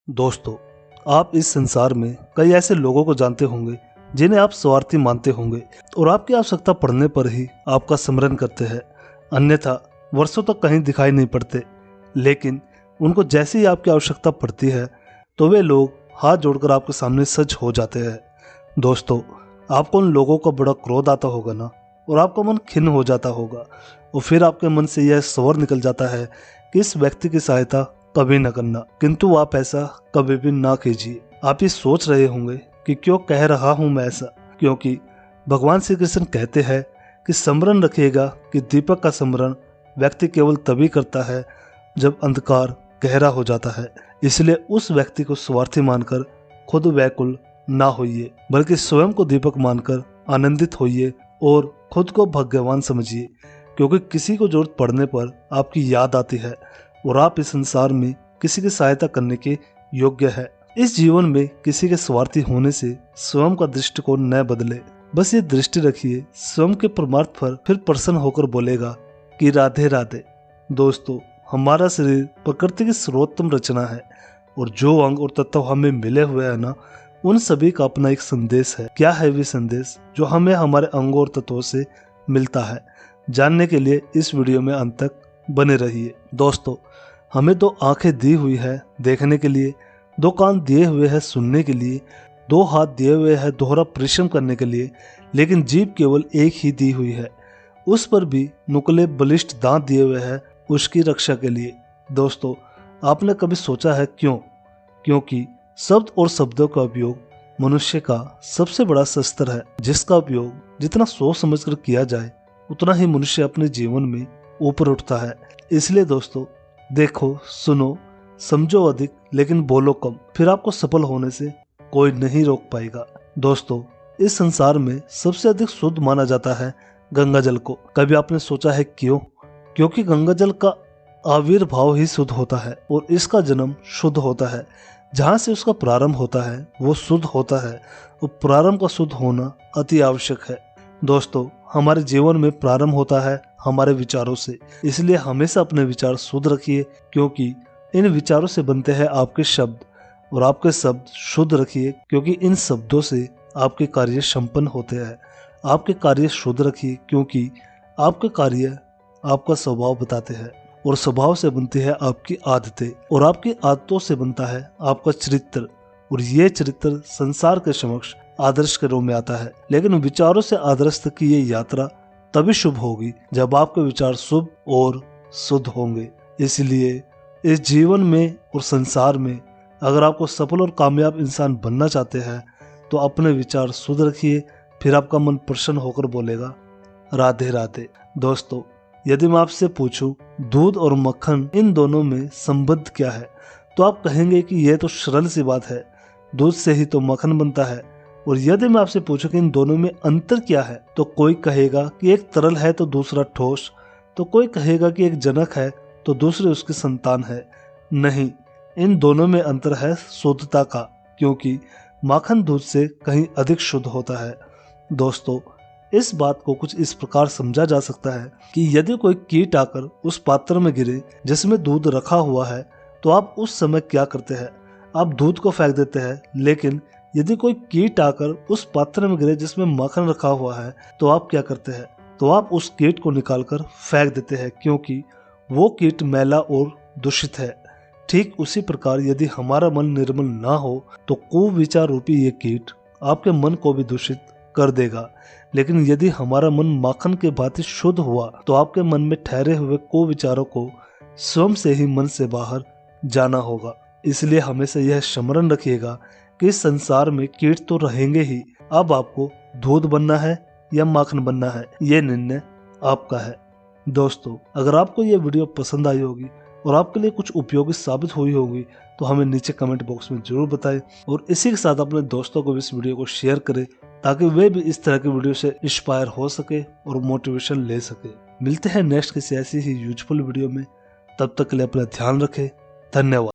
दोस्तों, आप इस संसार में कई ऐसे लोगों को जानते होंगे जिन्हें आप स्वार्थी मानते होंगे और आपकी आवश्यकता पड़ने पर ही आपका स्मरण करते हैं, अन्यथा वर्षों तक कहीं दिखाई नहीं पड़ते। लेकिन उनको जैसे ही आपकी आवश्यकता पड़ती है तो वे लोग हाथ जोड़कर आपके सामने सच हो जाते हैं। दोस्तों, आपको उन लोगों का बड़ा क्रोध आता होगा ना, और आपका मन खिन्न हो जाता होगा और फिर आपके मन से यह स्वर निकल जाता है कि इस व्यक्ति की सहायता कभी न करना, किंतु आप ऐसा कभी भी ना कीजिए। आप ये सोच रहे होंगे कि क्यों कह रहा हूँ मैं ऐसा, क्योंकि भगवान श्री कृष्ण कहते हैं कि स्मरण रखिएगा कि दीपक का स्मरण व्यक्ति केवल तभी करता है जब अंधकार गहरा हो जाता है। इसलिए उस व्यक्ति को स्वार्थी मानकर खुद व्याकुल ना होइए, बल्कि स्वयं को दीपक मानकर आनंदित होइए और खुद को भाग्यवान समझिए, क्योंकि किसी को जरूरत पड़ने पर आपकी याद आती है और आप इस संसार में किसी की सहायता करने के योग्य है। इस जीवन में किसी के स्वार्थी होने से स्वयं का दृष्टिकोण न बदले, बस ये दृष्टि रखिए स्वयं के परमार्थ पर, फिर प्रसन्न होकर बोलेगा कि राधे राधे। दोस्तों, हमारा शरीर प्रकृति की सर्वोत्तम रचना है और जो अंग और तत्व हमें मिले हुए हैं ना, उन सभी का अपना एक संदेश है। क्या है वे संदेश जो हमें हमारे अंगों और तत्वों से मिलता है? जानने के लिए इस वीडियो में अंत तक बने रहिए। दोस्तों, हमें दो आंखें दी हुई है देखने के लिए, दो कान दिए हुए हैं सुनने के लिए, दो हाथ दिए हुए हैं दोहरा परिश्रम करने के लिए, लेकिन जीभ केवल एक ही दी हुई है, उस पर भी नुकीले बलिष्ठ दांत दिए हुए हैं उसकी रक्षा के लिए। दोस्तों, आपने कभी सोचा है क्यों? क्योंकि शब्द और शब्दों का उपयोग मनुष्य का सबसे बड़ा शस्त्र है, जिसका उपयोग जितना सोच समझकर किया जाए उतना ही मनुष्य अपने जीवन में ऊपर उठता है। इसलिए दोस्तों, देखो, सुनो, समझो अधिक लेकिन बोलो कम, फिर आपको सफल होने से कोई नहीं रोक पाएगा। दोस्तों, इस संसार में सबसे अधिक शुद्ध माना जाता है गंगा जल को। कभी आपने सोचा है क्यों? क्योंकि गंगा जल का आविर्भाव ही शुद्ध होता है और इसका जन्म शुद्ध होता है। जहाँ से उसका प्रारंभ होता है वो शुद्ध होता है और प्रारंभ का शुद्ध होना अति आवश्यक है। दोस्तों, हमारे जीवन में प्रारंभ होता है हमारे विचारों से, इसलिए हमेशा अपने विचार शुद्ध रखिए, क्योंकि इन विचारों से बनते हैं आपके शब्द, और आपके शब्द शुद्ध रखिए, क्योंकि इन शब्दों से आपके कार्य संपन्न होते हैं। आपके कार्य शुद्ध रखिए, क्योंकि आपके कार्य आपका स्वभाव बताते हैं, और स्वभाव से बनती है आपकी आदतें, और आपकी आदतों से बनता है आपका चरित्र, और ये चरित्र संसार के समक्ष आदर्श के रूप में आता है। लेकिन विचारों से आदर्श तक की ये यात्रा तभी शुभ होगी जब आपके विचार शुभ और शुद्ध होंगे। इसलिए इस जीवन में और संसार में अगर आपको सफल और कामयाब इंसान बनना चाहते हैं तो अपने विचार शुद्ध रखिए, फिर आपका मन प्रसन्न होकर बोलेगा राधे राधे। दोस्तों, यदि मैं आपसे पूछूं दूध और मक्खन इन दोनों में संबंध क्या है, तो आप कहेंगे कि यह तो सरल सी बात है, दूध से ही तो मक्खन बनता है। और यदि मैं आपसे पूछूं कि इन दोनों में अंतर क्या है, तो कोई कहेगा कि एक तरल है तो दूसरा ठोस, तो कोई कहेगा कि एक जनक है तो दूसरे उसकी संतान है। नहीं, इन दोनों में अंतर है शुद्धता का, क्योंकि माखन दूध से कहीं अधिक शुद्ध होता है। दोस्तों, इस बात को कुछ इस प्रकार समझा जा सकता है कि यदि कोई कीट आकर उस पात्र में गिरे जिसमें दूध रखा हुआ है, तो आप उस समय क्या करते हैं? आप दूध को फेंक देते हैं। लेकिन यदि कोई कीट आकर उस पात्र में गिरे जिसमें माखन रखा हुआ है, तो आप क्या करते हैं? तो आप उस कीट को निकालकर फेंक देते हैं, क्योंकि वो कीट मैला और दूषित है। ठीक उसी प्रकार यदि हमारा मन निर्मल ना हो तो कुविचार रूपी ये कीट आपके मन को भी दूषित कर देगा। लेकिन यदि हमारा मन माखन के भांति शुद्ध हुआ तो आपके मन में ठहरे हुए कुविचारों को स्वयं से ही मन से बाहर जाना होगा। इसलिए हमेशा यह स्मरण रखिएगा कि इस संसार में कीट तो रहेंगे ही। अब आपको दूध बनना है या माखन बनना है, ये निर्णय आपका है। दोस्तों, अगर आपको यह वीडियो पसंद आई होगी और आपके लिए कुछ उपयोगी साबित हुई होगी तो हमें नीचे कमेंट बॉक्स में जरूर बताएं, और इसी के साथ अपने दोस्तों को भी इस वीडियो को शेयर करें ताकि वे भी इस तरह की वीडियो से इंस्पायर हो सके और मोटिवेशन ले सके। मिलते हैं नेक्स्ट किसी ऐसी ही यूजफुल वीडियो में, तब तक के लिए अपना ध्यान रखें। धन्यवाद।